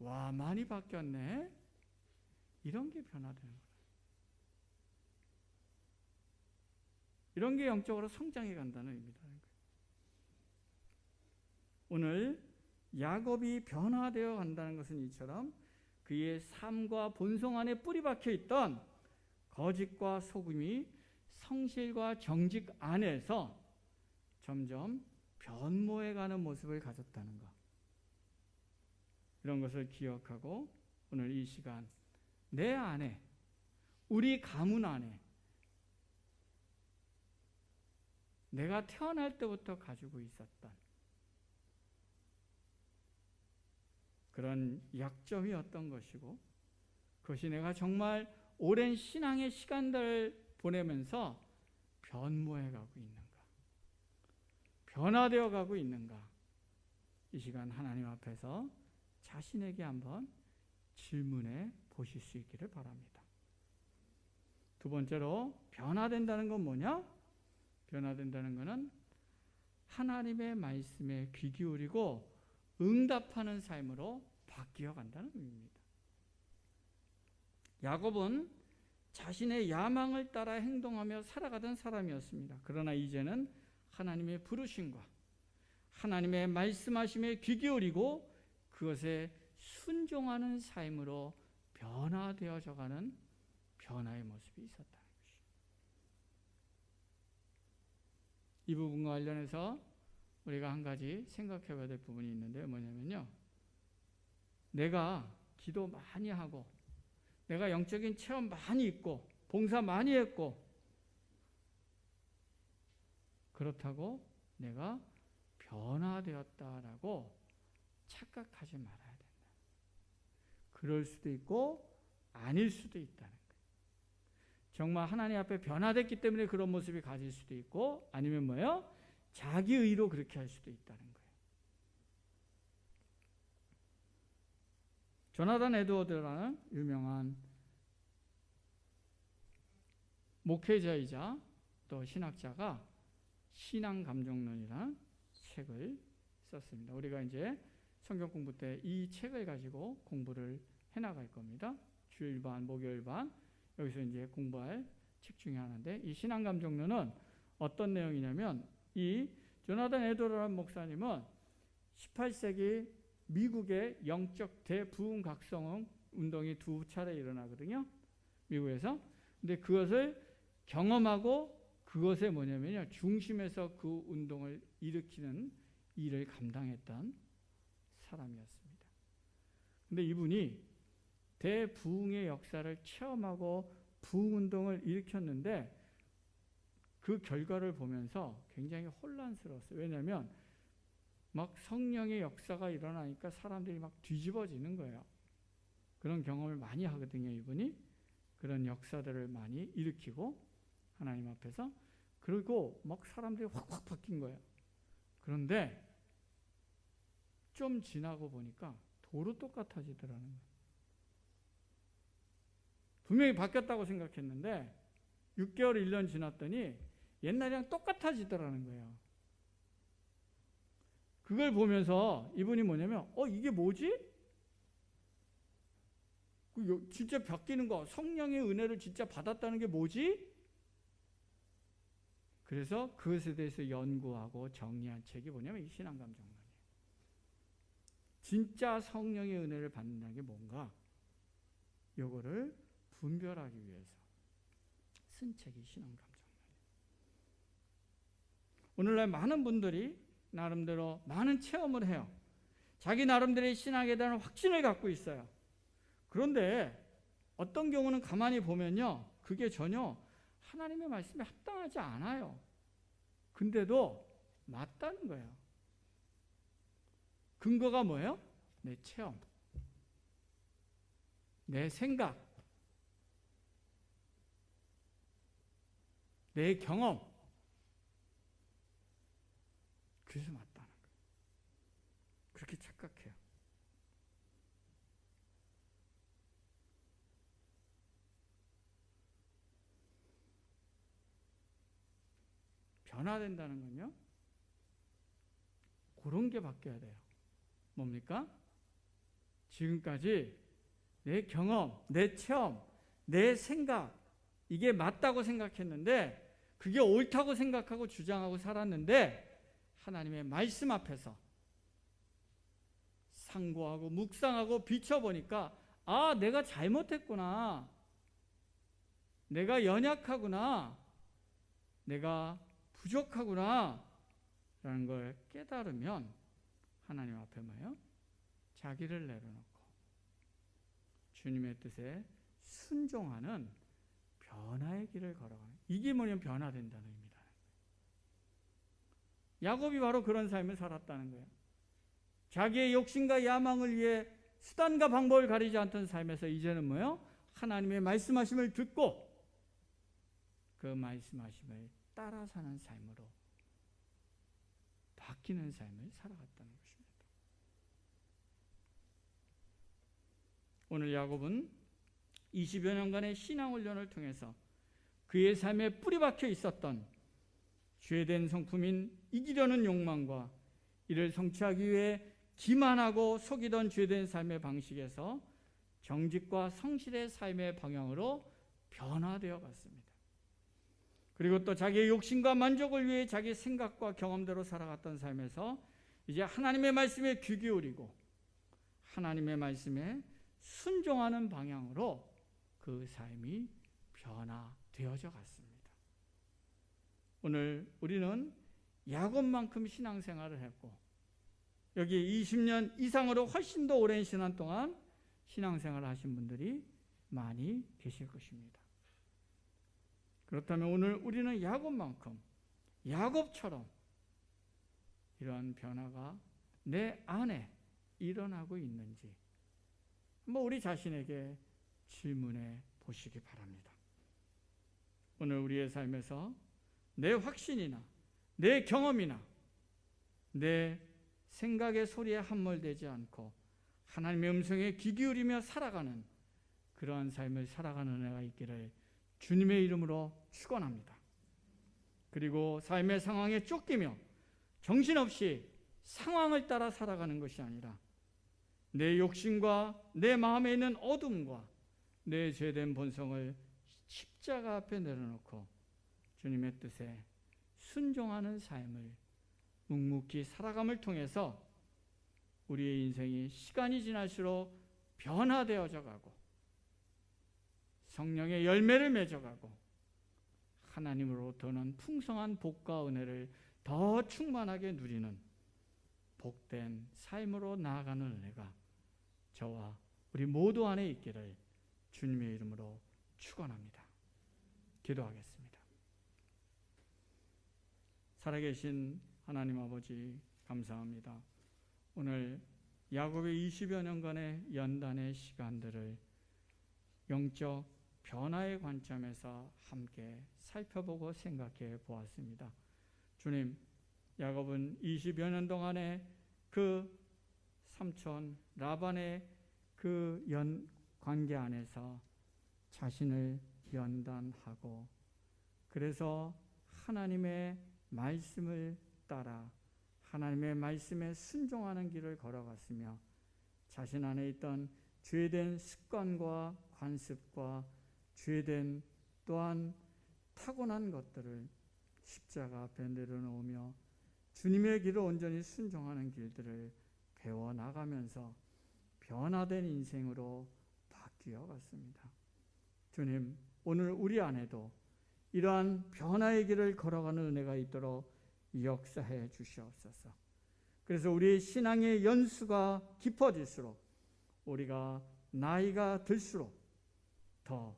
와, 많이 바뀌었네. 이런 게 변화되는 거예요. 이런 게 영적으로 성장해 간다는 의미라는 거예요. 오늘 야곱이 변화되어 간다는 것은 이처럼 그의 삶과 본성 안에 뿌리 박혀 있던 거짓과 속임이 성실과 정직 안에서 점점 변모해가는 모습을 가졌다는 것. 이런 것을 기억하고 오늘 이 시간 내 안에, 우리 가문 안에 내가 태어날 때부터 가지고 있었던 그런 약점이 어떤 것이고 그것이 내가 정말 오랜 신앙의 시간들을 보내면서 변모해 가고 있는가, 변화되어 가고 있는가, 이 시간 하나님 앞에서 자신에게 한번 질문해 보실 수 있기를 바랍니다. 두 번째로 변화된다는 건 뭐냐? 변화된다는 것은 하나님의 말씀에 귀 기울이고 응답하는 삶으로 바뀌어 간다는 의미입니다. 야곱은 자신의 야망을 따라 행동하며 살아가던 사람이었습니다. 그러나 이제는 하나님의 부르심과 하나님의 말씀하심에 귀 기울이고 그것에 순종하는 삶으로 변화되어져 가는 변화의 모습이 있었다는 것이죠. 이 부분과 관련해서 우리가 한 가지 생각해 봐야 될 부분이 있는데 뭐냐면요. 내가 기도 많이 하고 내가 영적인 체험 많이 있고 봉사 많이 했고 그렇다고 내가 변화되었다라고 착각하지 말아야 된다. 그럴 수도 있고 아닐 수도 있다는 거예요. 정말 하나님 앞에 변화됐기 때문에 그런 모습이 가질 수도 있고 아니면 뭐예요? 자기 의로 그렇게 할 수도 있다는 거예요. 조나단 에드워드라는 유명한 목회자이자 또 신학자가 신앙감정론이라는 책을 썼습니다. 우리가 이제 성경 공부 때 이 책을 가지고 공부를 해나갈 겁니다. 주일반, 목요일반 여기서 이제 공부할 책 중에 하나인데 이 신앙감정론은 어떤 내용이냐면 이 조나단 에드워드라는 목사님은 18세기 미국의 영적 대부흥각성 운동이 두 차례 일어나거든요. 미국에서. 근데 그것을 경험하고 그것에 뭐냐면요. 중심에서 그 운동을 일으키는 일을 감당했던 사람이었습니다. 근데 이분이 대부흥의 역사를 체험하고 부흥운동을 일으켰는데 그 결과를 보면서 굉장히 혼란스러웠어요. 왜냐하면 막 성령의 역사가 일어나니까 사람들이 막 뒤집어지는 거예요. 그런 경험을 많이 하거든요. 이분이 그런 역사들을 많이 일으키고 하나님 앞에서 그리고 막 사람들이 확 바뀐 거예요. 그런데 좀 지나고 보니까 도로 똑같아지더라는 거예요. 분명히 바뀌었다고 생각했는데 6개월, 1년 지났더니 옛날이랑 똑같아지더라는 거예요. 그걸 보면서 이분이 뭐냐면 이게 뭐지? 진짜 바뀌는 거, 성령의 은혜를 진짜 받았다는 게 뭐지? 그래서 그것에 대해서 연구하고 정리한 책이 뭐냐면 이 신앙감정론이에요. 진짜 성령의 은혜를 받는다는 게 뭔가, 요거를 분별하기 위해서 쓴 책이 신앙감정론이에요. 오늘날 많은 분들이 나름대로 많은 체험을 해요. 자기 나름대로의 신앙에 대한 확신을 갖고 있어요. 그런데 어떤 경우는 가만히 보면요, 그게 전혀 하나님의 말씀에 합당하지 않아요. 근데도 맞다는 거예요. 근거가 뭐예요? 내 체험, 내 생각, 내 경험. 그래서 맞다는 거예요. 그렇게 착각해요. 변화된다는 건요, 그런 게 바뀌어야 돼요. 뭡니까? 지금까지 내 경험, 내 체험, 내 생각, 이게 맞다고 생각했는데, 그게 옳다고 생각하고 주장하고 살았는데, 하나님의 말씀 앞에서 상고하고 묵상하고 비춰보니까 내가 잘못했구나, 내가 연약하구나, 내가 부족하구나 라는 걸 깨달으면 하나님 앞에 뭐예요? 자기를 내려놓고 주님의 뜻에 순종하는 변화의 길을 걸어가는, 이게 뭐냐면 변화된다는 의미다. 야곱이 바로 그런 삶을 살았다는 거예요. 자기의 욕심과 야망을 위해 수단과 방법을 가리지 않던 삶에서 이제는 뭐예요? 하나님의 말씀하심을 듣고 그 말씀하심을 따라 사는 삶으로 바뀌는 삶을 살아갔다는 것입니다. 오늘 야곱은 20여 년간의 신앙훈련을 통해서 그의 삶에 뿌리박혀 있었던 죄된 성품인 이기려는 욕망과 이를 성취하기 위해 기만하고 속이던 죄된 삶의 방식에서 정직과 성실의 삶의 방향으로 변화되어 갔습니다. 그리고 또 자기의 욕심과 만족을 위해 자기 생각과 경험대로 살아갔던 삶에서 이제 하나님의 말씀에 귀 기울이고 하나님의 말씀에 순종하는 방향으로 그 삶이 변화되어져 갔습니다. 오늘 우리는 야곱만큼 신앙생활을 했고 여기 20년 이상으로 훨씬 더 오랜 시간 동안 신앙생활을 하신 분들이 많이 계실 것입니다. 그렇다면 오늘 우리는 야곱만큼, 야곱처럼 이러한 변화가 내 안에 일어나고 있는지 한번 우리 자신에게 질문해 보시기 바랍니다. 오늘 우리의 삶에서 내 확신이나 내 경험이나 내 생각의 소리에 함몰되지 않고 하나님의 음성에 귀 기울이며 살아가는 그러한 삶을 살아가는 은혜가 있기를 주님의 이름으로 축원합니다. 그리고 삶의 상황에 쫓기며 정신없이 상황을 따라 살아가는 것이 아니라 내 욕심과 내 마음에 있는 어둠과 내 죄된 본성을 십자가 앞에 내려놓고 주님의 뜻에 순종하는 삶을 묵묵히 살아감을 통해서 우리의 인생이 시간이 지날수록 변화되어져 가고 성령의 열매를 맺어가고 하나님으로부터는 풍성한 복과 은혜를 더 충만하게 누리는 복된 삶으로 나아가는 은혜가 저와 우리 모두 안에 있기를 주님의 이름으로 축원합니다. 기도하겠습니다. 살아계신 하나님 아버지 감사합니다. 오늘 야곱의 20여 년간의 연단의 시간들을 영적 변화의 관점에서 함께 살펴보고 생각해 보았습니다. 주님, 야곱은 20여 년 동안의 그 삼촌 라반의 그 관계 안에서 자신을 연단하고 그래서 하나님의 말씀을 따라 하나님의 말씀에 순종하는 길을 걸어갔으며 자신 안에 있던 죄된 습관과 관습과 죄된 또한 타고난 것들을 십자가 앞에 내려놓으며 주님의 길을 온전히 순종하는 길들을 배워나가면서 변화된 인생으로 바뀌어 갔습니다. 주님, 오늘 우리 안에도 이러한 변화의 길을 걸어가는 은혜가 있도록 역사해 주시옵소서. 그래서 우리의 신앙의 연수가 깊어질수록 우리가 나이가 들수록 더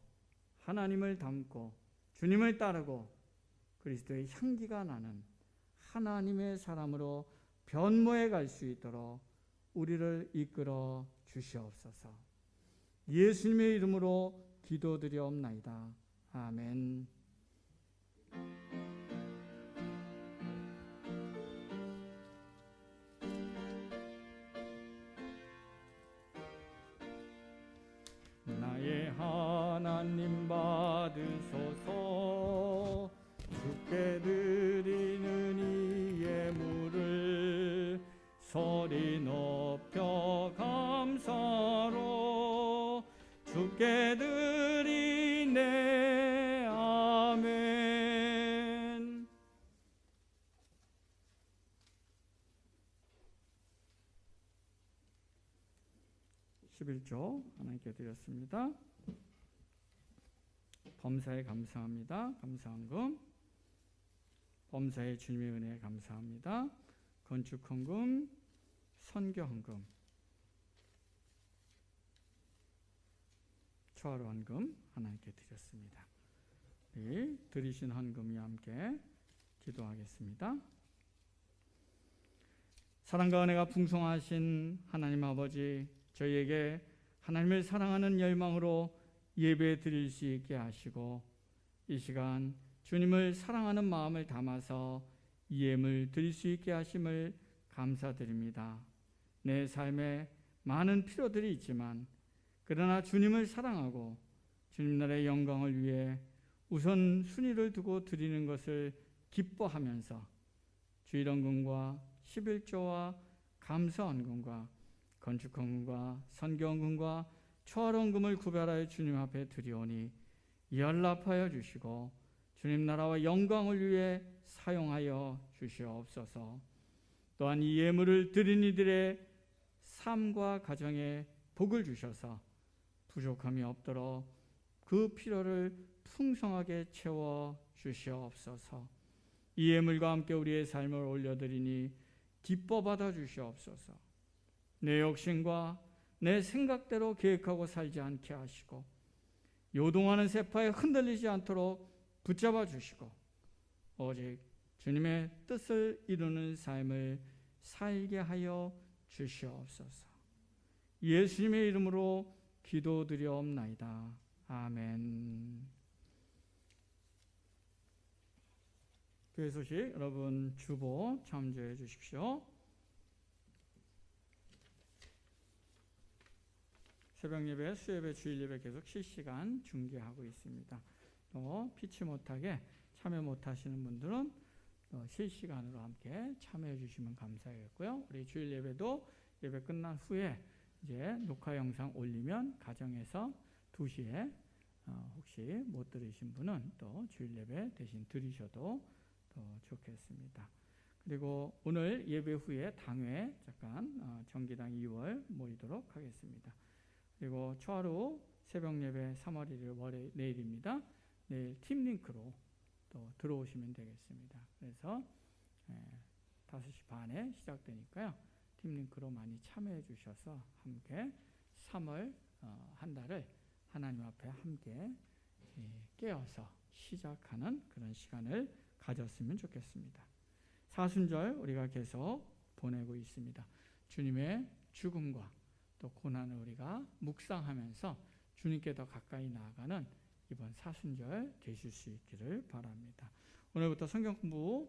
하나님을 닮고 주님을 따르고 그리스도의 향기가 나는 하나님의 사람으로 변모해 갈 수 있도록 우리를 이끌어 주시옵소서. 예수님의 이름으로 기도드리옵나이다. 아멘. 나의 하나님 받으소서. 주께 드리는 이 예물을 소리 높여 감사로 주께 드리네. 아멘. (11조) 하나님께 드렸습니다. 범사에 감사합니다. 감사헌금. 범사에 주님의 은혜에 감사합니다. 건축헌금, 선교헌금, 초하루헌금 하나님께 드렸습니다. 이 드리신 헌금이 함께 기도하겠습니다. 사랑과 은혜가 풍성하신 하나님 아버지, 저희에게 하나님을 사랑하는 열망으로 예배 드릴 수 있게 하시고 이 시간 주님을 사랑하는 마음을 담아서 예물 드릴 수 있게 하심을 감사드립니다. 내 삶에 많은 필요들이 있지만 그러나 주님을 사랑하고 주님 나라의 영광을 위해 우선 순위를 두고 드리는 것을 기뻐하면서 주일헌금과 11조와 감사헌금과 건축헌금과 선교헌금과 초하루헌금을 구별하여 주님 앞에 드리오니 연락하여 주시고 주님 나라와 영광을 위해 사용하여 주시옵소서. 또한 이 예물을 드린 이들의 삶과 가정에 복을 주셔서 부족함이 없도록 그 필요를 풍성하게 채워 주시옵소서. 이 예물과 함께 우리의 삶을 올려드리니 기뻐 받아 주시옵소서. 내 욕심과 내 생각대로 계획하고 살지 않게 하시고 요동하는 세파에 흔들리지 않도록 붙잡아 주시고 오직 주님의 뜻을 이루는 삶을 살게 하여 주시옵소서. 예수님의 이름으로 기도드리옵나이다. 아멘. 교회 소식 여러분 주보 참조해 주십시오. 새벽 예배, 수예배, 주일 예배 계속 실시간 중계하고 있습니다. 또 피치 못하게 참여 못하시는 분들은 실시간으로 함께 참여해 주시면 감사하겠고요. 우리 주일 예배도 예배 끝난 후에 이제 녹화 영상 올리면 가정에서 2시에 혹시 못 들으신 분은 또 주일 예배 대신 들으셔도 더 좋겠습니다. 그리고 오늘 예배 후에 당회 잠깐 정기당 2월 모이도록 하겠습니다. 그리고 초하루 새벽 예배 3월 1일 내일입니다. 내일 팀 링크로 또 들어오시면 되겠습니다. 그래서 5시 반에 시작되니까요. 팀 링크로 많이 참여해 주셔서 함께 3월 한 달을 하나님 앞에 함께 깨어서 시작하는 그런 시간을 가졌으면 좋겠습니다. 사순절 우리가 계속 보내고 있습니다. 주님의 죽음과 또 고난을 우리가 묵상하면서 주님께 더 가까이 나아가는 이번 사순절 되실 수 있기를 바랍니다. 오늘부터 성경 공부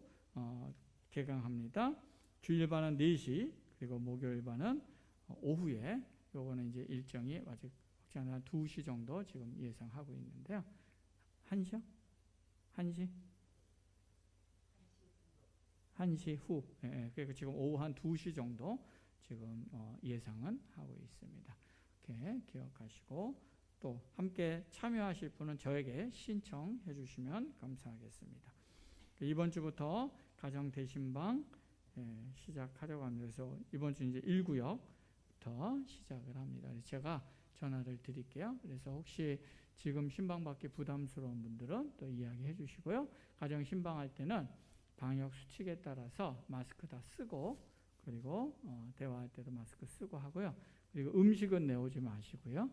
개강합니다. 주일반은 4시 그리고 목요일반은 오후에 요거는 이제 일정이 아직 적잖아 2시 정도 지금 예상하고 있는데요. 1시요? 1시? 1시 후. 그리고 지금 오후 한 2시 정도 지금 예상은 하고 있습니다. 이렇게 기억하시고 또 함께 참여하실 분은 저에게 신청해 주시면 감사하겠습니다. 이번 주부터 가정 대신방 시작하려고 합니다. 그래서 이번 주 이제 1구역부터 시작을 합니다. 제가 전화를 드릴게요. 그래서 혹시 지금 신방 받기 부담스러운 분들은 또 이야기해 주시고요. 가정 신방할 때는 방역 수칙에 따라서 마스크 다 쓰고 그리고 대화할 때도 마스크 쓰고 하고요. 그리고 음식은 내오지 마시고요.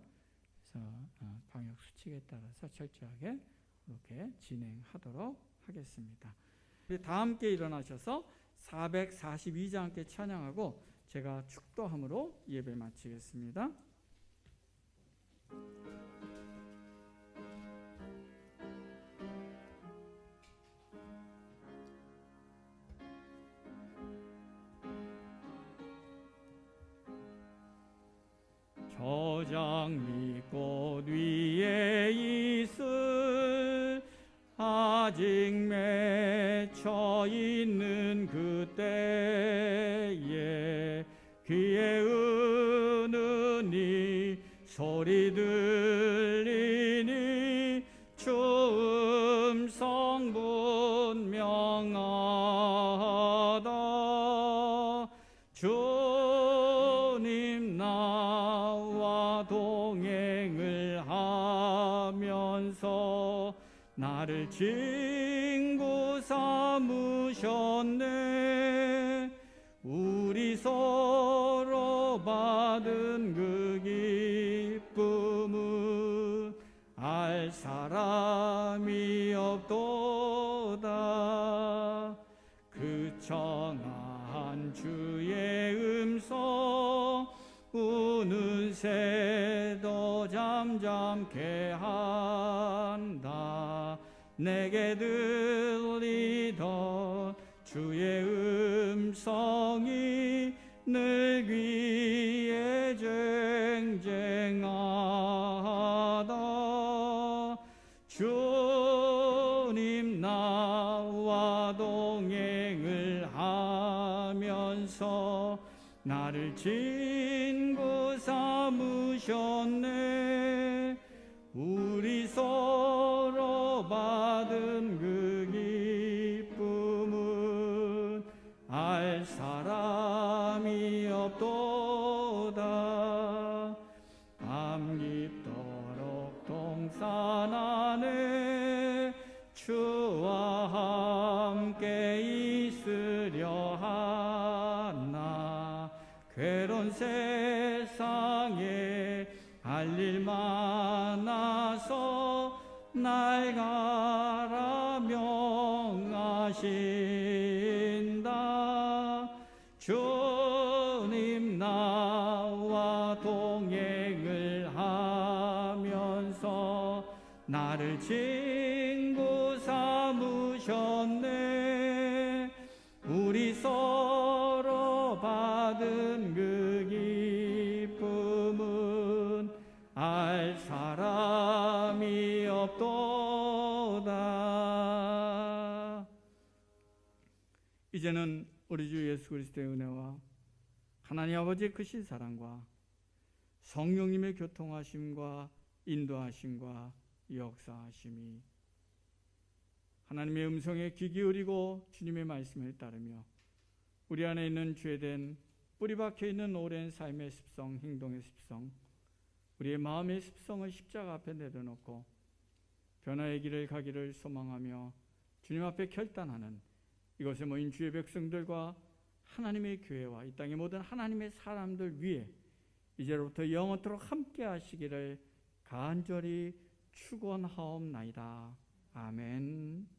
그래서 방역 수칙에 따라서 철저하게 이렇게 진행하도록 하겠습니다. 다 함께 일어나셔서 442장 함께 찬양하고 제가 축도함으로 예배 마치겠습니다. 저장밑꽃 위에 있을 아직 맺혀 있는 그때에 귀에 은은히 소리 들리니 주 음성 분명하다. 주님 나와 동행을 하면서 나를 친구 삼으셨네. 우리 서로 받은 그 기쁨은 알 사람이 없도다. 그 청한 주의 음성 우는 새도 잠잠케 한다. 내게 들리던 주의 음성이 늘 귀에 쟁쟁하다. 주님 나와 동행을 하면서 나를 친구 삼으셨네. 우리 서로 받은 그 기쁨은 알 사람이 없도다. 밤 깊도록 동산 안에 주와 함께 있으려 하나. 괴로운 세상에 할 일 많아서 날 가라 명하신다. 주님 나와 동행을 하면서 나를 친구 삼으셨네. 우리 서로 받은 그 기쁨은 알 사람이 없도다. 이제는 우리 주 예수 그리스도의 은혜와 하나님 아버지의 크신 사랑과 성령님의 교통하심과 인도하심과 역사하심이 하나님의 음성에 귀 기울이고 주님의 말씀을 따르며 우리 안에 있는 죄된 뿌리 박혀 있는 오랜 삶의 습성, 행동의 습성, 우리의 마음의 습성을 십자가 앞에 내려놓고 변화의 길을 가기를 소망하며 주님 앞에 결단하는 이곳에 모인 주의 백성들과 하나님의 교회와 이 땅의 모든 하나님의 사람들 위에 이제로부터 영원토록 함께 하시기를 간절히 축원하옵나이다. 아멘.